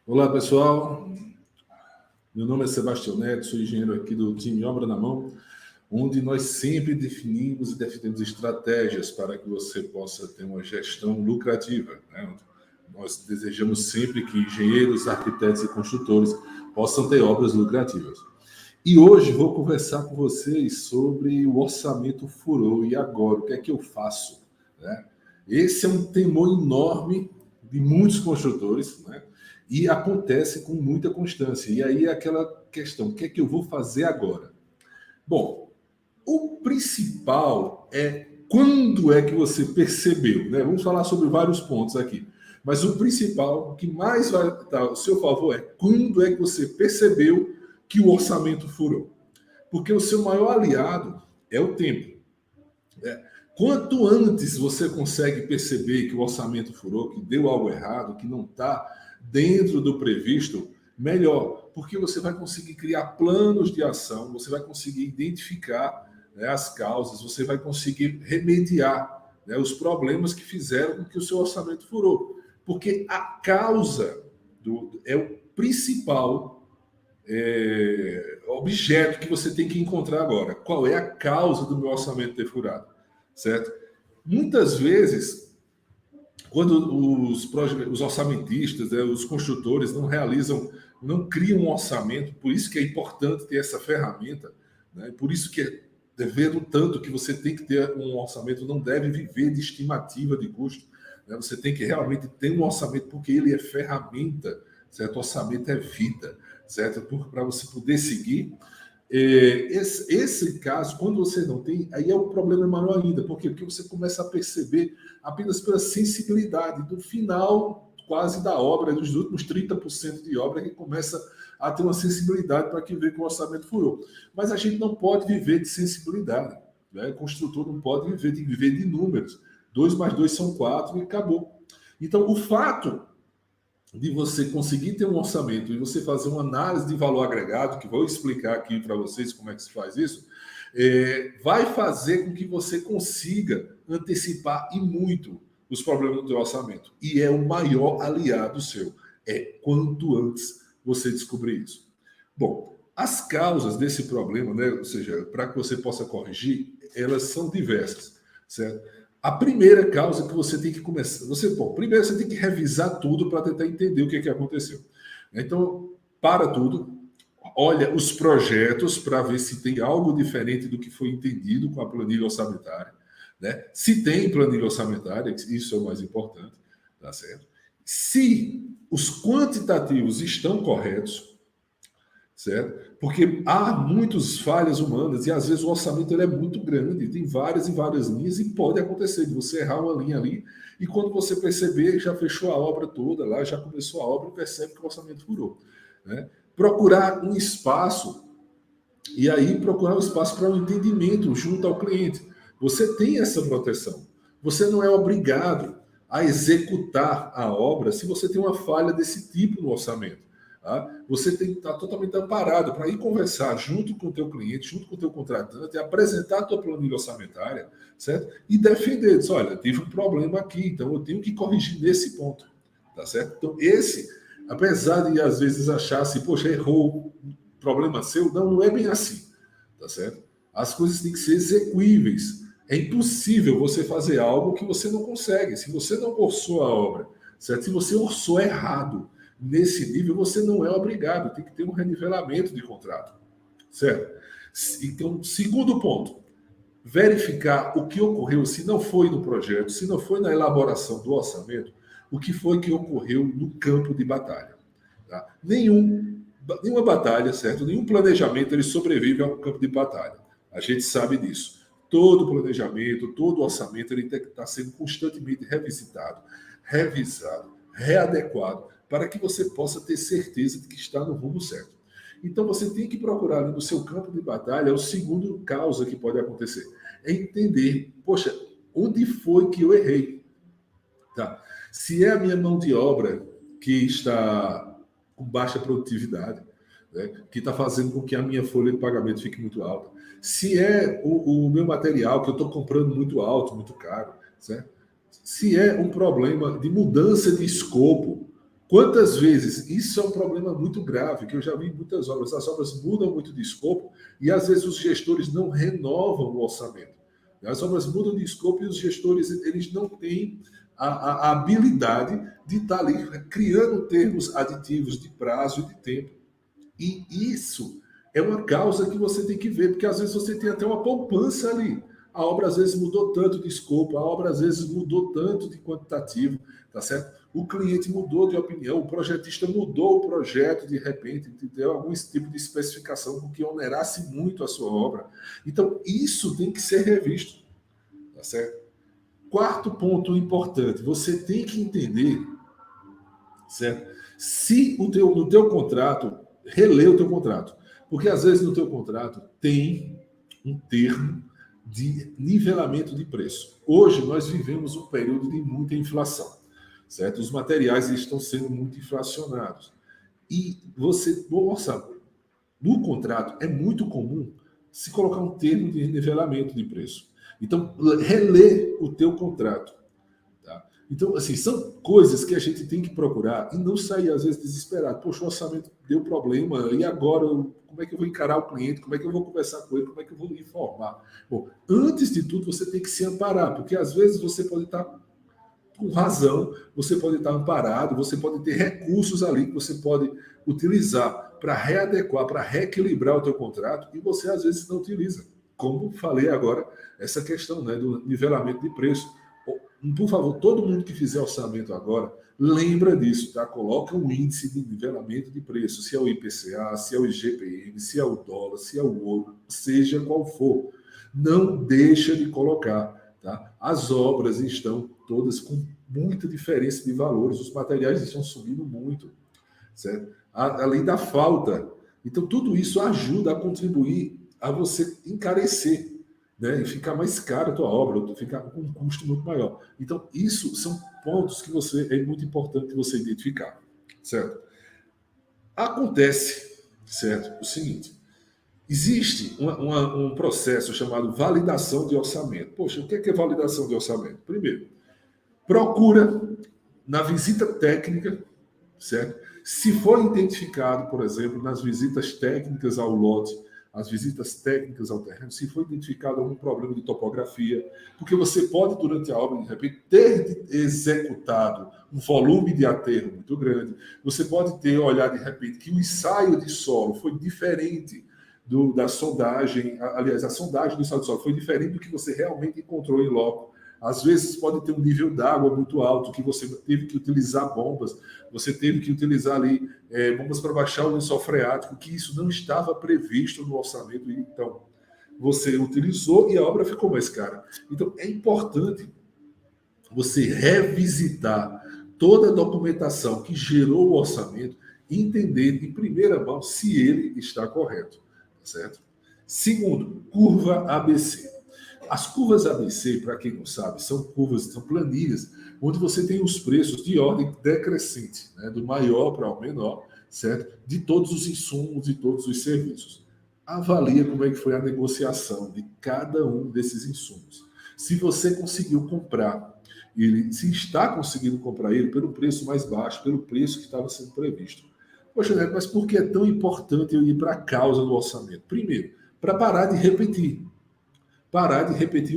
Olá, pessoal. Meu nome é Sebastião Neto, sou engenheiro aqui do time Obra na Mão, onde nós sempre definimos e defendemos estratégias para que você possa ter uma gestão lucrativa, né? Nós desejamos sempre que engenheiros, arquitetos e construtores possam ter obras lucrativas. E hoje vou conversar com vocês sobre o orçamento furou e agora, o que é que eu faço, né? Esse é um temor enorme de muitos construtores, né? E acontece com muita constância. E aí é aquela questão, o que é que eu vou fazer agora? Bom, o principal é quando é que você percebeu, né? Vamos falar sobre vários pontos aqui. Mas o principal, o que mais vai estar ao seu favor é quando é que você percebeu que o orçamento furou. Porque o seu maior aliado é o tempo. Quanto antes você consegue perceber que o orçamento furou, que deu algo errado, que não está dentro do previsto, melhor, porque você vai conseguir criar planos de ação, você vai conseguir identificar, né, as causas, você vai conseguir remediar, né, os problemas que fizeram com que o seu orçamento furou. Porque a causa é o principal objeto que você tem que encontrar agora. Qual é a causa do meu orçamento ter furado? Certo? Muitas vezes, quando os orçamentistas, né, os construtores não realizam, não criam um orçamento, por isso que é importante ter essa ferramenta, né, por isso que é devendo tanto que você tem que ter um orçamento, não deve viver de estimativa de custo, né, você tem que realmente ter um orçamento, porque ele é ferramenta, certo? O orçamento é vida, certo? Para você poder seguir. Esse caso, quando você não tem, aí é um problema maior ainda. Por quê? Porque você começa a perceber apenas pela sensibilidade do final quase da obra, dos últimos 30% de obra, que começa a ter uma sensibilidade para que vê que o orçamento furou. Mas a gente não pode viver de sensibilidade. Né? O construtor não pode viver de números. 2 mais 2 são 4 e acabou. Então, o fato de você conseguir ter um orçamento e você fazer uma análise de valor agregado, que vou explicar aqui para vocês como é que se faz isso, vai fazer com que você consiga antecipar e muito os problemas do seu orçamento. E é o maior aliado seu. É quanto antes você descobrir isso. Bom, as causas desse problema, né, ou seja, para que você possa corrigir, elas são diversas, certo? A primeira causa que você tem que começar. Primeiro você tem que revisar tudo para tentar entender o que aconteceu. Então, para tudo, olha os projetos para ver se tem algo diferente do que foi entendido com a planilha orçamentária. Né? Se tem planilha orçamentária, isso é o mais importante, tá certo? Se os quantitativos estão corretos, certo? Porque há muitas falhas humanas e às vezes o orçamento ele é muito grande, tem várias e várias linhas e pode acontecer de você errar uma linha ali e quando você perceber já fechou a obra toda lá, já começou a obra e percebe que o orçamento furou. Né? Procurar um espaço e aí procurar um espaço para um entendimento junto ao cliente. Você tem essa proteção. Você não é obrigado a executar a obra se você tem uma falha desse tipo no orçamento. Tá? Você tem que estar totalmente amparado para ir conversar junto com o teu cliente, junto com o teu contratante, apresentar a tua planilha orçamentária, certo? E defender, diz, olha, tive um problema aqui, então eu tenho que corrigir nesse ponto, tá certo? Então esse, apesar de às vezes achar assim, poxa, errou, problema seu, não é bem assim, tá certo? As coisas têm que ser execuíveis. É impossível você fazer algo que você não consegue. Se você não orçou a obra, certo? Se você orçou errado, nesse nível, você não é obrigado, tem que ter um renivelamento de contrato, certo? Então, segundo ponto, verificar o que ocorreu, se não foi no projeto, se não foi na elaboração do orçamento, o que foi que ocorreu no campo de batalha. Tá? Nenhuma batalha, certo? Nenhum planejamento ele sobrevive ao campo de batalha. A gente sabe disso. Todo planejamento, todo orçamento, ele tem que estar sendo constantemente revisitado, revisado, readequado, para que você possa ter certeza de que está no rumo certo. Então você tem que procurar ali no seu campo de batalha, é o segundo causa que pode acontecer. É entender, poxa, onde foi que eu errei? Tá? Se é a minha mão de obra que está com baixa produtividade, né, que está fazendo com que a minha folha de pagamento fique muito alta. Se é o meu material que eu estou comprando muito alto, muito caro, certo? Se é um problema de mudança de escopo, Quantas vezes, isso é um problema muito grave, que eu já vi em muitas obras, as obras mudam muito de escopo e às vezes os gestores não renovam o orçamento. As obras mudam de escopo e os gestores eles não têm a habilidade de estar ali criando termos aditivos de prazo e de tempo. E isso é uma causa que você tem que ver, porque às vezes você tem até uma poupança ali. A obra às vezes mudou tanto de escopo, a obra às vezes mudou tanto de quantitativo, tá certo? O cliente mudou de opinião, o projetista mudou o projeto de repente, deu algum tipo de especificação que onerasse muito a sua obra. Então, isso tem que ser revisto, tá certo? Quarto ponto importante, você tem que entender, certo? Se no teu contrato, relê o teu contrato, porque às vezes no teu contrato tem um termo de nivelamento de preço. Hoje nós vivemos um período de muita inflação, certo? Os materiais estão sendo muito inflacionados. E você, no contrato, é muito comum se colocar um termo de nivelamento de preço. Então, relê o teu contrato. Tá? Então, assim, são coisas que a gente tem que procurar e não sair, às vezes, desesperado. Poxa, o orçamento deu problema, e agora? Como é que eu vou encarar o cliente? Como é que eu vou conversar com ele? Como é que eu vou informar? Bom, antes de tudo, você tem que se amparar, porque às vezes você pode estar com razão, você pode estar amparado, você pode ter recursos ali que você pode utilizar para readequar, para reequilibrar o teu contrato, e você às vezes não utiliza. Como falei agora, essa questão, né, do nivelamento de preço. Por favor, todo mundo que fizer orçamento agora, lembra disso, tá? Coloca um índice de nivelamento de preço, se é o IPCA, se é o IGPM, se é o dólar, se é o ouro, seja qual for. Não deixa de colocar, tá? As obras estão todas com muita diferença de valores, os materiais estão subindo muito, certo? Além da falta. Então, tudo isso ajuda a contribuir a você encarecer, né, e ficar mais cara a tua obra, ficar com um custo muito maior. Então, isso são pontos que é muito importante você identificar, certo? Acontece, certo, o seguinte, existe um processo chamado validação de orçamento. Poxa, o que é validação de orçamento? Primeiro, procura na visita técnica, certo? Se for identificado, por exemplo, nas visitas técnicas ao lote, as visitas técnicas ao terreno, se for identificado algum problema de topografia, porque você pode, durante a obra, de repente, ter executado um volume de aterro muito grande, você pode ter olhado, de repente, que o ensaio de solo foi diferente da sondagem, aliás, a sondagem do ensaio de solo foi diferente do que você realmente encontrou em loco. Às vezes pode ter um nível d'água muito alto, que você teve que utilizar bombas, você teve que utilizar ali bombas para baixar o lençol freático, que isso não estava previsto no orçamento. Então, você utilizou e a obra ficou mais cara. Então, é importante você revisitar toda a documentação que gerou o orçamento e entender em primeira mão se ele está correto, certo? Segundo, curva ABC. As curvas ABC, para quem não sabe, são planilhas, onde você tem os preços de ordem decrescente, né, do maior para o menor, certo? De todos os insumos e todos os serviços. Avalia como é que foi a negociação de cada um desses insumos. Se você conseguiu comprar ele, se está conseguindo comprar ele pelo preço mais baixo, pelo preço que estava sendo previsto. Poxa, Neto, mas por que é tão importante eu ir para a causa do orçamento? Primeiro, para parar de repetir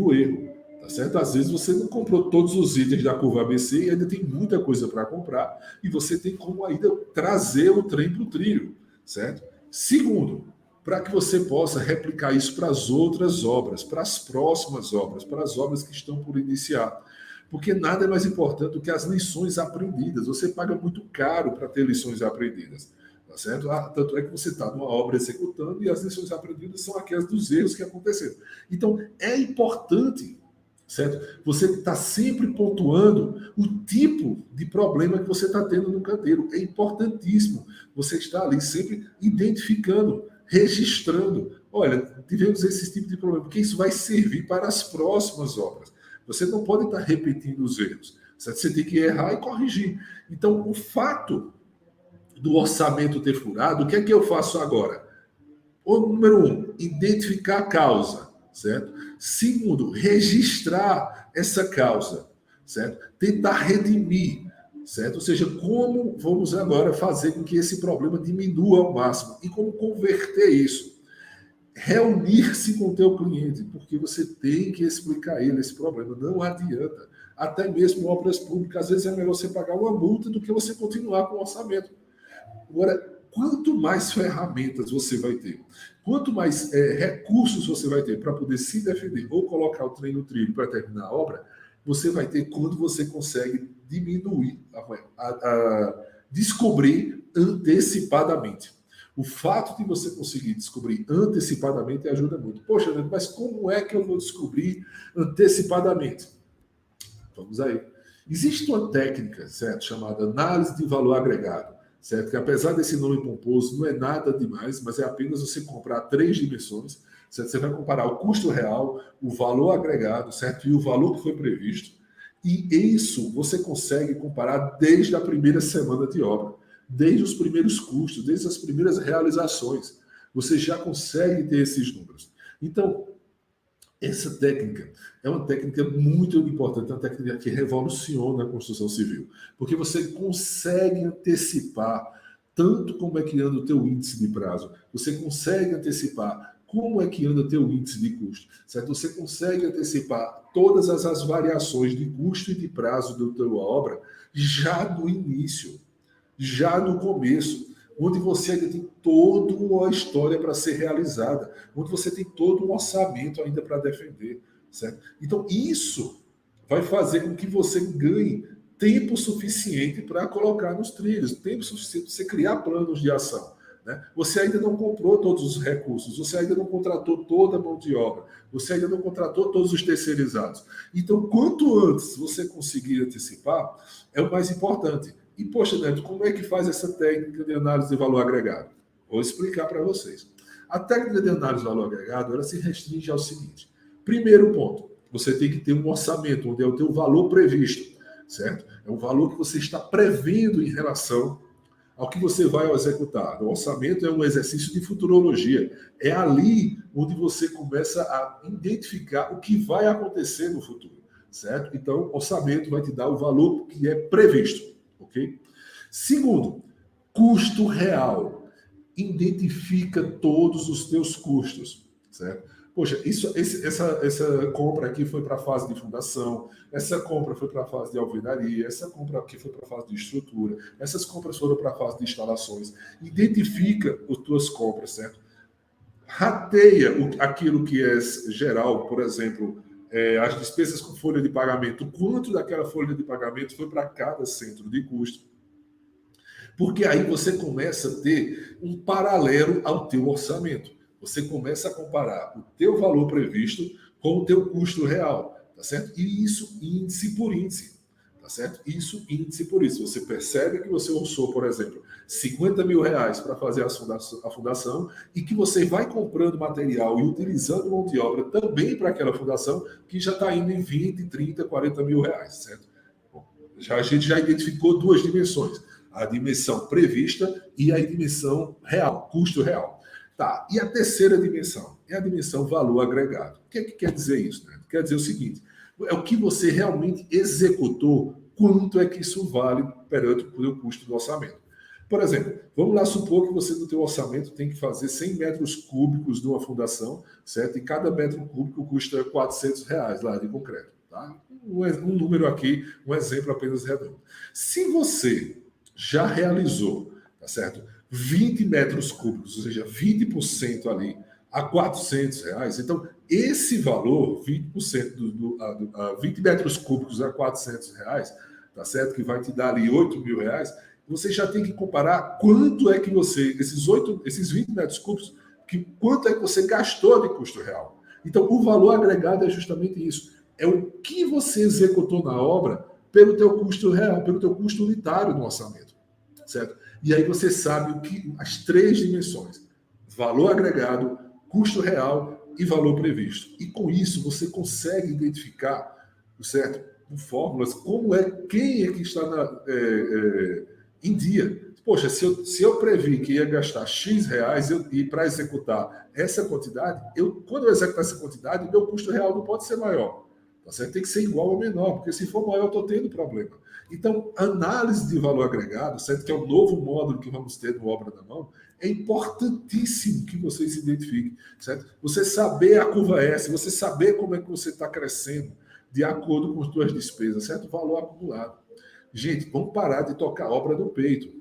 o erro, tá certo? Às vezes você não comprou todos os itens da curva ABC e ainda tem muita coisa para comprar e você tem como ainda trazer o trem para o trilho, certo? Segundo, para que você possa replicar isso para as outras obras, para as próximas obras, para as obras que estão por iniciar. Porque nada é mais importante do que as lições aprendidas. Você paga muito caro para ter lições aprendidas. Tá certo? Tanto é que você está numa obra executando e as lições aprendidas são aquelas dos erros que aconteceram. Então, é importante, certo? Você está sempre pontuando o tipo de problema que você está tendo no canteiro. É importantíssimo você estar ali sempre identificando, registrando. Olha, tivemos esse tipo de problema, porque isso vai servir para as próximas obras. Você não pode estar repetindo os erros, certo? Você tem que errar e corrigir. Então, o fato do orçamento ter furado, o que é que eu faço agora? O número 1, identificar a causa, certo? Segundo, registrar essa causa, certo? Tentar redimir. certo? Ou seja, como vamos agora fazer com que esse problema diminua ao máximo e como converter isso. Reunir-se com o teu cliente, porque você tem que explicar a ele esse problema, não adianta. Até mesmo obras públicas, às vezes é melhor você pagar uma multa do que você continuar com o orçamento. Agora, quanto mais ferramentas você vai ter, quanto mais recursos você vai ter para poder se defender ou colocar o trem no trilho para terminar a obra, você vai ter quando você consegue diminuir, descobrir antecipadamente. O fato de você conseguir descobrir antecipadamente ajuda muito. Poxa, mas como é que eu vou descobrir antecipadamente? Vamos aí. Existe uma técnica, certo, chamada análise de valor agregado, certo? Que apesar desse nome pomposo, não é nada demais, mas é apenas você comprar 3 dimensões, certo? Você vai comparar o custo real, o valor agregado, certo? E o valor que foi previsto. E isso você consegue comparar desde a primeira semana de obra, desde os primeiros custos, desde as primeiras realizações. Você já consegue ter esses números. Então, essa técnica é uma técnica muito importante, uma técnica que revoluciona a construção civil, porque você consegue antecipar tanto como é que anda o teu índice de prazo, você consegue antecipar como é que anda o teu índice de custo, certo? Você consegue antecipar todas as variações de custo e de prazo da tua obra já no início, já no começo, onde você ainda tem toda uma história para ser realizada, onde você tem todo um orçamento ainda para defender, certo? Então, isso vai fazer com que você ganhe tempo suficiente para colocar nos trilhos, tempo suficiente para você criar planos de ação. Né? Você ainda não comprou todos os recursos, você ainda não contratou toda a mão de obra, você ainda não contratou todos os terceirizados. Então, quanto antes você conseguir antecipar, é o mais importante. E, poxa, Neto, como é que faz essa técnica de análise de valor agregado? Vou explicar para vocês. A técnica de análise de valor agregado, ela se restringe ao seguinte. Primeiro ponto, você tem que ter um orçamento, onde é o teu valor previsto, certo? É um valor que você está prevendo em relação ao que você vai executar. O orçamento é um exercício de futurologia. É ali onde você começa a identificar o que vai acontecer no futuro, certo? Então, o orçamento vai te dar o valor que é previsto. Ok? Segundo, custo real. Identifica todos os teus custos, certo? Poxa, essa compra aqui foi para a fase de fundação, essa compra foi para a fase de alvenaria, essa compra aqui foi para a fase de estrutura, essas compras foram para a fase de instalações. Identifica as tuas compras, certo? Rateia aquilo que é geral, por exemplo, as despesas com folha de pagamento, quanto daquela folha de pagamento foi para cada centro de custo. Porque aí você começa a ter um paralelo ao teu orçamento. Você começa a comparar o teu valor previsto com o teu custo real, tá certo? E isso índice por índice, tá certo? Isso índice por índice. Você percebe que você orçou, por exemplo, 50 mil reais para fazer a fundação e que você vai comprando material e utilizando mão de obra também para aquela fundação que já está indo em 20, 30, 40 mil reais, certo? Bom, a gente já identificou 2 dimensões. A dimensão prevista e a dimensão real, custo real. Tá, e a terceira dimensão é a dimensão valor agregado. O que é que quer dizer isso? Né? Quer dizer o seguinte, é o que você realmente executou, quanto é que isso vale perante o custo do orçamento. Por exemplo, vamos lá supor que você no teu orçamento tem que fazer 100 metros cúbicos de uma fundação, certo? E cada metro cúbico custa R$400 lá de concreto. Tá? Um número aqui, um exemplo apenas redondo. Se você já realizou, tá certo? 20 metros cúbicos, ou seja, 20% ali a R$400. Então, esse valor, 20% 20 metros cúbicos a R$400, tá certo? Que vai te dar ali R$8 mil, você já tem que comparar quanto é que você, esses 20 metros cúbicos, quanto é que você gastou de custo real. Então, o valor agregado é justamente isso. É o que você executou na obra pelo teu custo real, pelo teu custo unitário no orçamento, certo? E aí você sabe o que as 3 dimensões: valor agregado, custo real e valor previsto. E com isso você consegue identificar, certo? Com fórmulas, quem é que está em dia. Poxa, se eu previ que ia gastar X reais e para executar essa quantidade, quando eu executar essa quantidade, meu custo real não pode ser maior. Tá certo? Tem que ser igual ou menor, porque se for maior, eu estou tendo problema. Então, análise de valor agregado, certo? Que é o novo módulo que vamos ter no Obra da Mão, é importantíssimo que vocês identifiquem, certo? Você saber a curva S, você saber como é que você está crescendo de acordo com as suas despesas, certo? Valor acumulado. Gente, vamos parar de tocar obra no peito,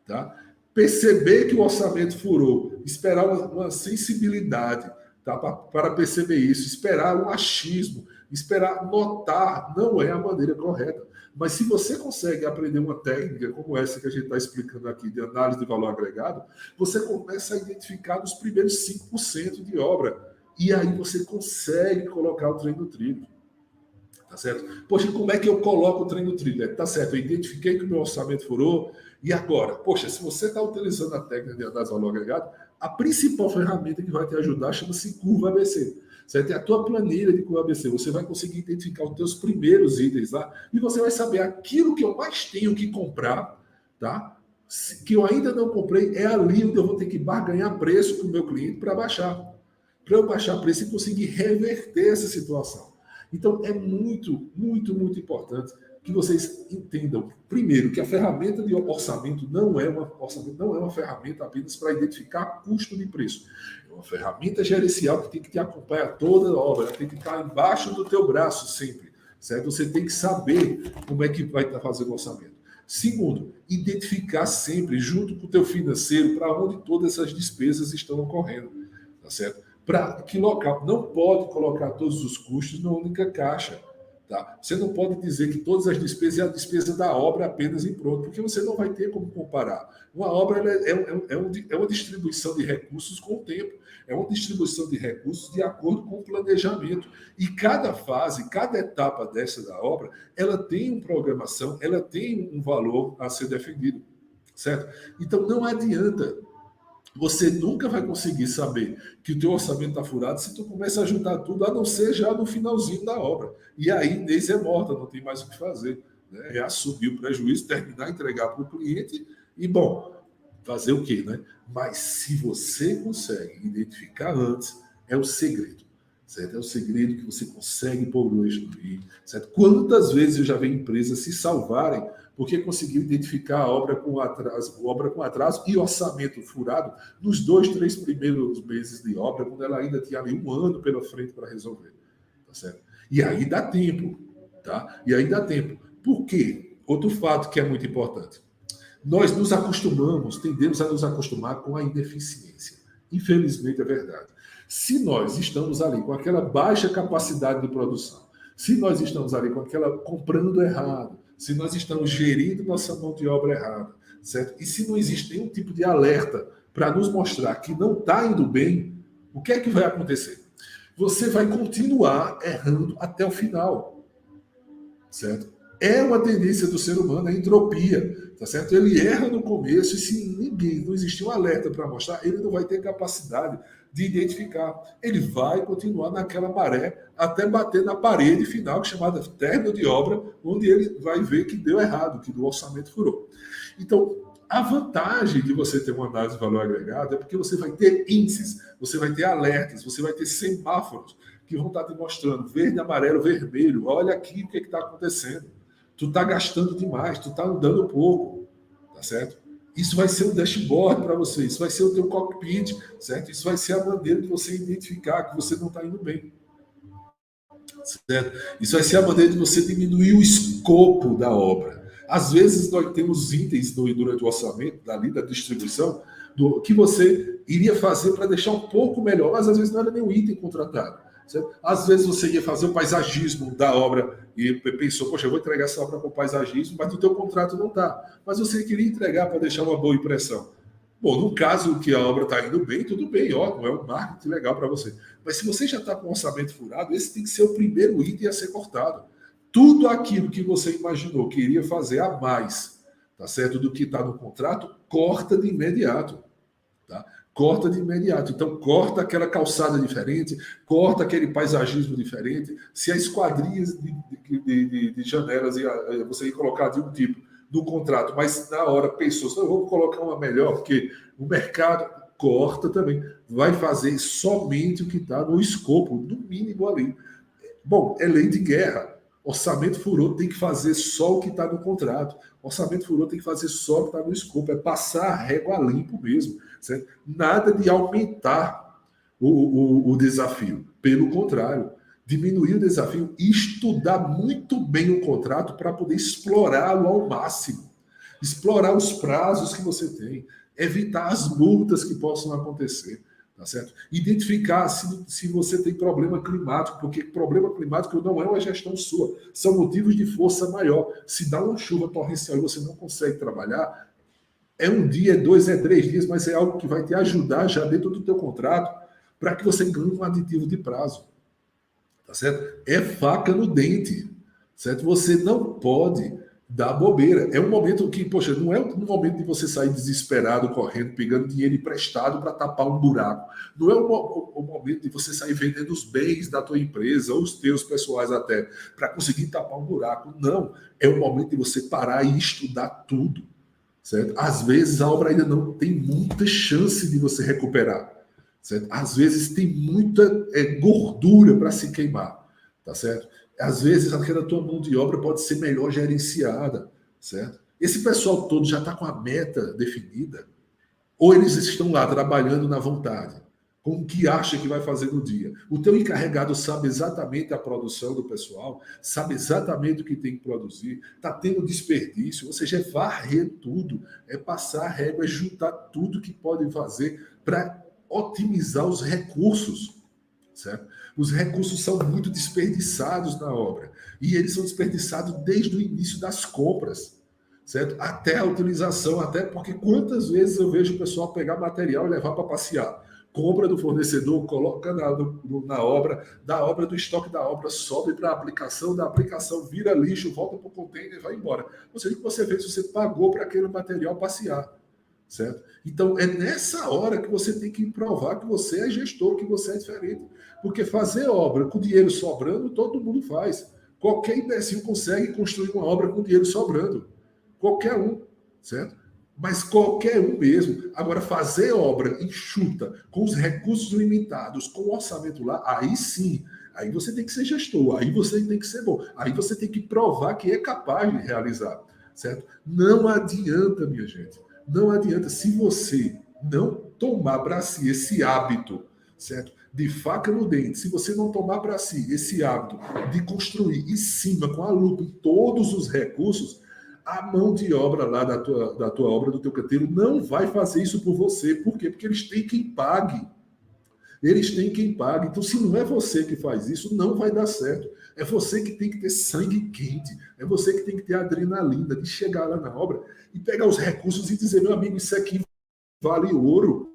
tá? Perceber que o orçamento furou, esperar uma sensibilidade, tá? Para perceber isso, esperar um achismo, esperar notar, não é a maneira correta. Mas se você consegue aprender uma técnica como essa que a gente está explicando aqui, de análise de valor agregado, você começa a identificar os primeiros 5% de obra. E aí você consegue colocar o trem no trilho. Tá certo? Poxa, como é que eu coloco o trem no trilho? Tá certo, eu identifiquei que o meu orçamento furou, e agora? Poxa, se você está utilizando a técnica de análise de valor agregado, a principal ferramenta que vai te ajudar chama-se curva ABC. Certo? É a tua planilha de curva ABC. Você vai conseguir identificar os teus primeiros itens lá, e você vai saber aquilo que eu mais tenho que comprar, tá? Que eu ainda não comprei, é ali onde eu vou ter que barganhar preço com o meu cliente para baixar. Para eu baixar preço e conseguir reverter essa situação. Então, é muito, muito, muito importante que vocês entendam, primeiro, que a ferramenta de orçamento não é uma ferramenta apenas para identificar custo de preço. É uma ferramenta gerencial que tem que te acompanhar toda a obra, ela tem que estar embaixo do teu braço sempre, certo? Você tem que saber como é que vai estar fazendo o orçamento. Segundo, identificar sempre, junto com o teu financeiro, para onde todas essas despesas estão ocorrendo, tá certo? Para que local. Não pode colocar todos os custos numa única caixa. Tá? Você não pode dizer que todas as despesas é a despesa da obra apenas e pronto, porque você não vai ter como comparar. Uma obra é uma distribuição de recursos com o tempo, é uma distribuição de recursos de acordo com o planejamento. E cada fase, cada etapa dessa da obra, ela tem uma programação, ela tem um valor a ser defendido. Certo? Então não adianta. Você nunca vai conseguir saber que o teu orçamento está furado se tu começa a juntar tudo, a não ser já no finalzinho da obra. E aí, Inês é morta, não tem mais o que fazer. Né? É assumir o prejuízo, terminar, entregar para o cliente e, bom, fazer o quê? Né? Mas se você consegue identificar antes, é o segredo. Certo? É o segredo que você consegue pôr o eixo no i. Certo? Quantas vezes eu já vi empresas se salvarem porque conseguiu identificar a obra com atraso e orçamento furado nos 2, 3 primeiros meses de obra, quando ela ainda tinha ali um ano pela frente para resolver. Tá certo? E aí dá tempo. Tá? E aí dá tempo. Por quê? Outro fato que é muito importante. Nós tendemos a nos acostumar com a ineficiência. Infelizmente é verdade. Se nós estamos ali com aquela baixa capacidade de produção, se nós estamos ali com aquela comprando errado, se nós estamos gerindo nossa mão de obra errada, certo? E se não existe nenhum tipo de alerta para nos mostrar que não está indo bem, o que é que vai acontecer? Você vai continuar errando até o final, certo? É uma tendência do ser humano, a entropia, tá certo? Ele erra no começo e se não existir um alerta para mostrar, ele não vai ter capacidade de identificar. Ele vai continuar naquela maré até bater na parede final, chamada término de obra, onde ele vai ver que deu errado, que o orçamento furou. Então, a vantagem de você ter uma análise de valor agregado é porque você vai ter índices, você vai ter alertas, você vai ter semáforos que vão estar te mostrando verde, amarelo, vermelho. Olha aqui o que está acontecendo. Tu está gastando demais, tu está andando pouco, tá certo? Isso vai ser um dashboard para você, isso vai ser o teu cockpit, certo? Isso vai ser a maneira de você identificar que você não está indo bem, certo? Isso vai ser a maneira de você diminuir o escopo da obra. Às vezes nós temos itens durante o orçamento, dali da distribuição, que você iria fazer para deixar um pouco melhor, mas às vezes não era nenhum item contratado. Certo? Às vezes você ia fazer o paisagismo da obra e pensou, poxa, eu vou entregar essa obra com paisagismo, mas no teu contrato não está. Mas você queria entregar para deixar uma boa impressão. Bom, no caso que a obra está indo bem, tudo bem, ótimo, é um marketing legal para você. Mas se você já está com o orçamento furado, esse tem que ser o primeiro item a ser cortado. Tudo aquilo que você imaginou que iria fazer a mais, tá certo, do que está no contrato, corta de imediato. Tá? Corta de imediato. Então, corta aquela calçada diferente, corta aquele paisagismo diferente. Se as esquadrias de janelas você ia colocar de um tipo do contrato, mas na hora pensou, eu vou colocar uma melhor, porque o mercado corta também. Vai fazer somente o que está no escopo, no mínimo ali. Bom, é lei de guerra. Orçamento furou, tem que fazer só o que está no contrato. Orçamento furou, tem que fazer só o que está no escopo. É passar a régua limpo mesmo. Certo? Nada de aumentar o desafio. Pelo contrário, diminuir o desafio e estudar muito bem o contrato para poder explorá-lo ao máximo. Explorar os prazos que você tem. Evitar as multas que possam acontecer. Tá certo? Identificar se você tem problema climático, porque problema climático não é uma gestão sua, são motivos de força maior. Se dá uma chuva torrencial e você não consegue trabalhar, é um dia, é dois, é 3 dias, mas é algo que vai te ajudar já dentro do teu contrato para que você ganhe um aditivo de prazo. Tá certo? É faca no dente, certo? Você não pode dar bobeira. É um momento que, poxa, não é um momento de você sair desesperado, correndo, pegando dinheiro emprestado para tapar um buraco. Não é o momento de você sair vendendo os bens da tua empresa, ou os teus pessoais até, para conseguir tapar um buraco. Não. É o momento de você parar e estudar tudo, certo? Às vezes a obra ainda não tem muita chance de você recuperar, certo? Às vezes tem muita gordura para se queimar, tá certo? Às vezes aquela tua mão de obra pode ser melhor gerenciada, certo? Esse pessoal todo já está com a meta definida, ou eles estão lá trabalhando na vontade, com o que acha que vai fazer no dia. O teu encarregado sabe exatamente a produção do pessoal, sabe exatamente o que tem que produzir, está tendo desperdício, ou seja, é varrer tudo, é passar a régua, é juntar tudo que pode fazer para otimizar os recursos, certo? Os recursos são muito desperdiçados na obra. E eles são desperdiçados desde o início das compras, certo? Até a utilização, até porque quantas vezes eu vejo o pessoal pegar material e levar para passear. Compra do fornecedor, coloca na obra, da obra, do estoque da obra, sobe para a aplicação, da aplicação vira lixo, volta para o container e vai embora. Ou seja, o que você fez, você pagou para aquele material passear. Certo? Então, é nessa hora que você tem que provar que você é gestor, que você é diferente. Porque fazer obra com dinheiro sobrando, todo mundo faz. Qualquer imbecil consegue construir uma obra com dinheiro sobrando. Qualquer um, certo? Mas qualquer um mesmo. Agora, fazer obra enxuta, com os recursos limitados, com o orçamento lá, aí sim. Aí você tem que ser gestor, aí você tem que ser bom. Aí você tem que provar que é capaz de realizar, certo? Não adianta, minha gente. Não adianta, se você não tomar para si esse hábito, certo? De faca no dente, se você não tomar para si esse hábito de construir em cima, com a lupa, em todos os recursos, a mão de obra lá da tua obra, do teu canteiro, não vai fazer isso por você. Por quê? Porque eles têm quem pague. Eles têm quem pague. Então, se não é você que faz isso, não vai dar certo. É você que tem que ter sangue quente. É você que tem que ter adrenalina de chegar lá na obra e pegar os recursos e dizer, meu amigo, isso aqui vale ouro.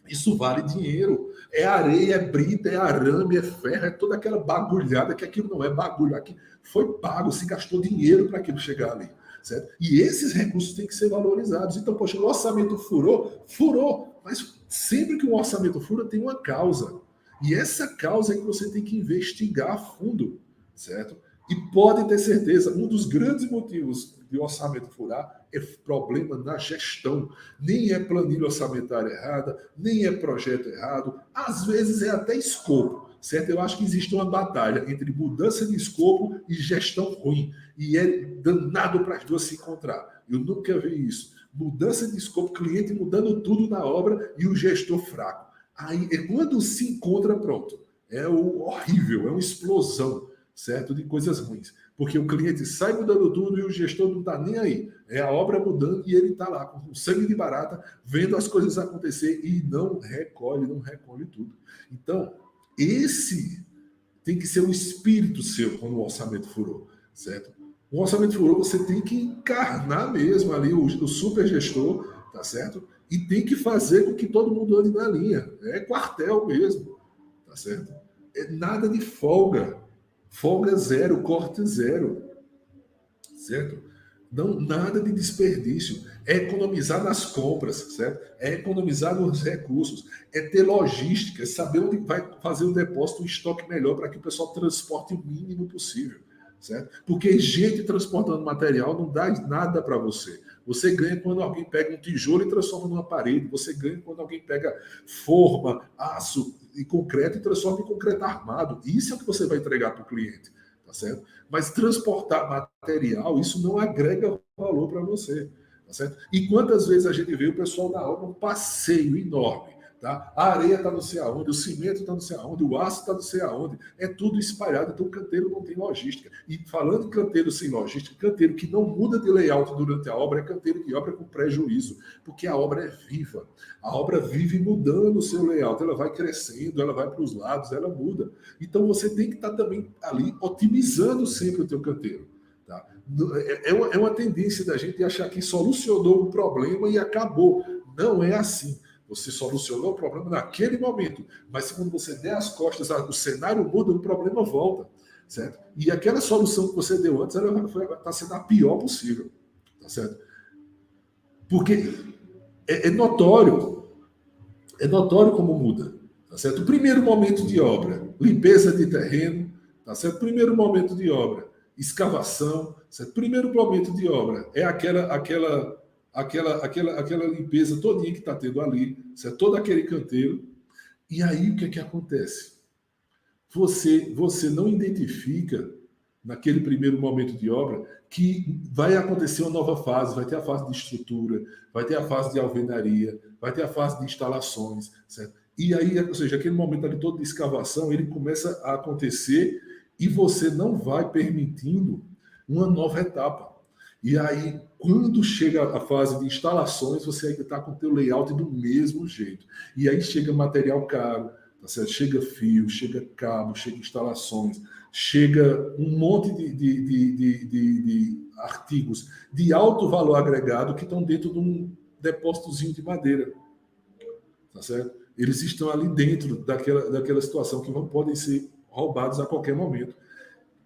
Isso vale dinheiro. É areia, é brita, é arame, é ferro, é toda aquela bagulhada que aquilo não é bagulho. Aqui foi pago, se gastou dinheiro para aquilo chegar ali. Certo? E esses recursos têm que ser valorizados. Então, poxa, o orçamento furou, mas sempre que um orçamento fura, tem uma causa. E essa causa é que você tem que investigar a fundo, certo? E pode ter certeza, um dos grandes motivos de orçamento furar é problema na gestão. Nem é planilha orçamentária errada, nem é projeto errado, às vezes é até escopo, certo? Eu acho que existe uma batalha entre mudança de escopo e gestão ruim. E é danado para as duas se encontrar. Eu nunca vi isso. Mudança de escopo, cliente mudando tudo na obra e o gestor fraco. Aí, quando se encontra, pronto. É o horrível, é uma explosão, certo? De coisas ruins. Porque o cliente sai mudando tudo e o gestor não está nem aí. É a obra mudando e ele está lá com sangue de barata, vendo as coisas acontecer e não recolhe tudo. Então, esse tem que ser o espírito seu quando o orçamento furou, certo? O orçamento furou, você tem que encarnar mesmo ali o super gestor, tá certo? E tem que fazer com que todo mundo ande na linha. É quartel mesmo, tá certo? É nada de folga. Folga zero, corte zero, certo? Não, nada de desperdício. É economizar nas compras, certo? É economizar nos recursos. É ter logística, é saber onde vai fazer o depósito, um estoque melhor para que o pessoal transporte o mínimo possível, certo? Porque gente transportando material não dá nada para você. Você ganha quando alguém pega um tijolo e transforma numa parede. Você ganha quando alguém pega forma, aço e concreto e transforma em concreto armado. Isso é o que você vai entregar para o cliente, tá certo? Mas transportar material, isso não agrega valor para você, tá certo? E quantas vezes a gente vê o pessoal da obra um passeio enorme, tá? A areia está não sei aonde, o cimento está não sei aonde, o aço está não sei aonde, é tudo espalhado, então o canteiro não tem logística. E falando em canteiro sem logística, canteiro que não muda de layout durante a obra é canteiro de obra com prejuízo, porque a obra é viva. A obra vive mudando o seu layout, ela vai crescendo, ela vai para os lados, ela muda. Então você tem que estar também ali otimizando sempre o teu canteiro. Tá? É uma tendência da gente achar que solucionou um problema e acabou. Não é assim. Você solucionou o problema naquele momento, mas quando você der as costas, o cenário muda, o problema volta, certo? E aquela solução que você deu antes, ela está sendo a pior possível, tá certo? Porque é notório como muda, tá certo? O primeiro momento de obra, limpeza de terreno, tá certo? Primeiro momento de obra, escavação, certo? Primeiro momento de obra é aquela limpeza todinha que está tendo ali, certo? Todo aquele canteiro. E aí o que é que acontece? Você não identifica naquele primeiro momento de obra que vai acontecer uma nova fase, vai ter a fase de estrutura, vai ter a fase de alvenaria, vai ter a fase de instalações, certo? E aí, ou seja, aquele momento ali todo de escavação, ele começa a acontecer e você não vai permitindo uma nova etapa. E aí, quando chega a fase de instalações, você ainda está com o teu layout do mesmo jeito. E aí chega material caro, tá certo? Chega fio, chega cabo, chega instalações, chega um monte de artigos de alto valor agregado que estão dentro de um depósitozinho de madeira, tá certo? Eles estão ali dentro daquela situação que podem ser roubados a qualquer momento.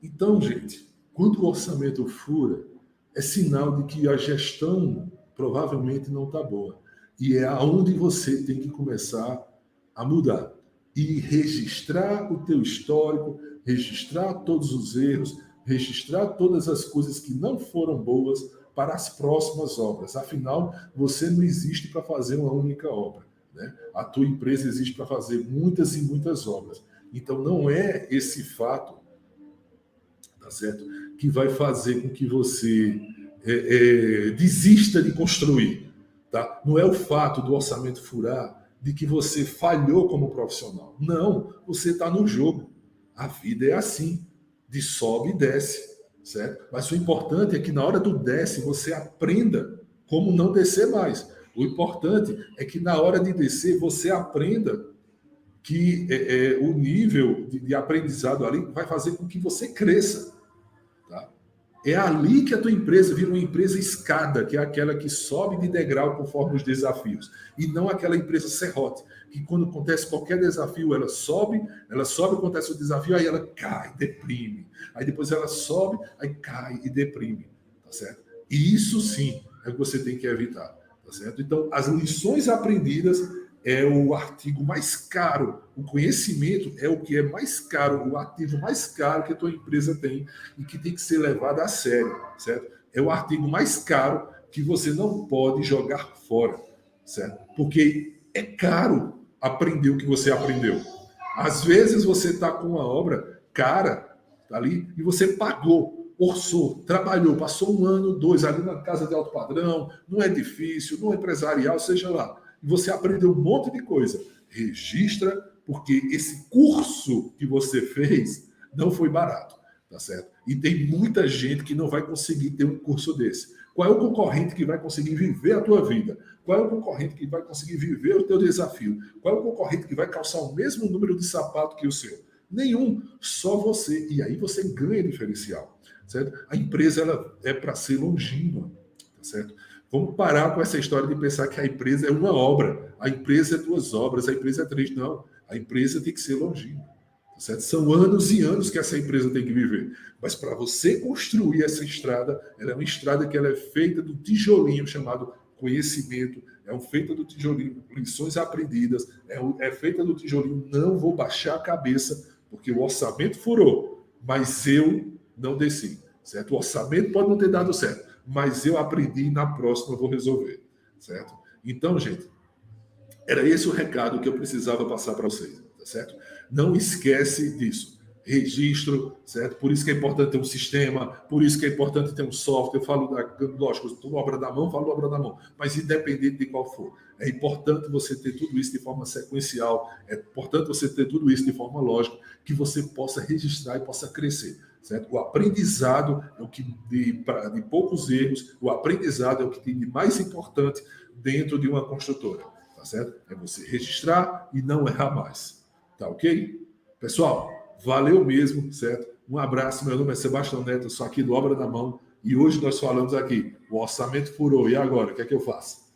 Então, gente, quando o orçamento fura, é sinal de que a gestão provavelmente não está boa. E é aonde você tem que começar a mudar. E registrar o teu histórico, registrar todos os erros, registrar todas as coisas que não foram boas para as próximas obras. Afinal, você não existe para fazer uma única obra, né? A tua empresa existe para fazer muitas e muitas obras. Então, não é esse fato, tá certo, que vai fazer com que você desista de construir, tá? Não é o fato do orçamento furar de que você falhou como profissional. Não, você está no jogo. A vida é assim, de sobe e desce, certo? Mas o importante é que na hora do desce você aprenda como não descer mais. O importante é que na hora de descer você aprenda que o nível de aprendizado ali vai fazer com que você cresça. Tá? É ali que a tua empresa vira uma empresa escada, que é aquela que sobe de degrau conforme os desafios. E não aquela empresa serrote, que quando acontece qualquer desafio, ela sobe, acontece o desafio, aí ela cai, deprime. Aí depois ela sobe, aí cai e deprime. Tá certo? E isso sim é o que você tem que evitar. Tá certo? Então, as lições aprendidas é o artigo mais caro. O conhecimento é o que é mais caro, o ativo mais caro que a tua empresa tem e que tem que ser levado a sério, certo? É o artigo mais caro que você não pode jogar fora, certo? Porque é caro aprender o que você aprendeu. Às vezes você está com uma obra cara, tá ali, e você pagou, orçou, trabalhou, passou 1 ano, 2 ali na casa de alto padrão, num edifício, num empresarial, seja lá. E você aprendeu um monte de coisa. Registra, porque esse curso que você fez não foi barato, tá certo? E tem muita gente que não vai conseguir ter um curso desse. Qual é o concorrente que vai conseguir viver a tua vida? Qual é o concorrente que vai conseguir viver o teu desafio? Qual é o concorrente que vai calçar o mesmo número de sapato que o seu? Nenhum, só você. E aí você ganha diferencial, certo? A empresa ela é para ser longínqua, tá certo? Vamos parar com essa história de pensar que a empresa é uma obra, a empresa é 2 obras, a empresa é 3. Não, a empresa tem que ser longínqua. Certo? São anos e anos que essa empresa tem que viver. Mas para você construir essa estrada, ela é uma estrada que ela é feita do tijolinho chamado conhecimento, é feita do tijolinho lições aprendidas, é feita do tijolinho não vou baixar a cabeça, porque o orçamento furou, mas eu não desci. Certo? O orçamento pode não ter dado certo, mas eu aprendi e na próxima eu vou resolver, certo? Então, gente, era esse o recado que eu precisava passar para vocês, tá certo? Não esquece disso. Registro, certo? Por isso que é importante ter um sistema, por isso que é importante ter um software. Eu falo, lógico, tudo obra da mão, falo obra da mão, mas independente de qual for, é importante você ter tudo isso de forma sequencial, é importante você ter tudo isso de forma lógica, que você possa registrar e possa crescer, certo? O aprendizado é o que de poucos erros, o aprendizado é o que tem de mais importante dentro de uma construtora, tá certo? É você registrar e não errar mais, tá ok? Pessoal, valeu mesmo, certo? Um abraço, meu nome é Sebastião Neto, eu sou aqui do Obra da Mão e hoje nós falamos aqui, o orçamento furou, e agora, o que é que eu faço?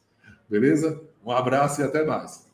Beleza? Um abraço e até mais.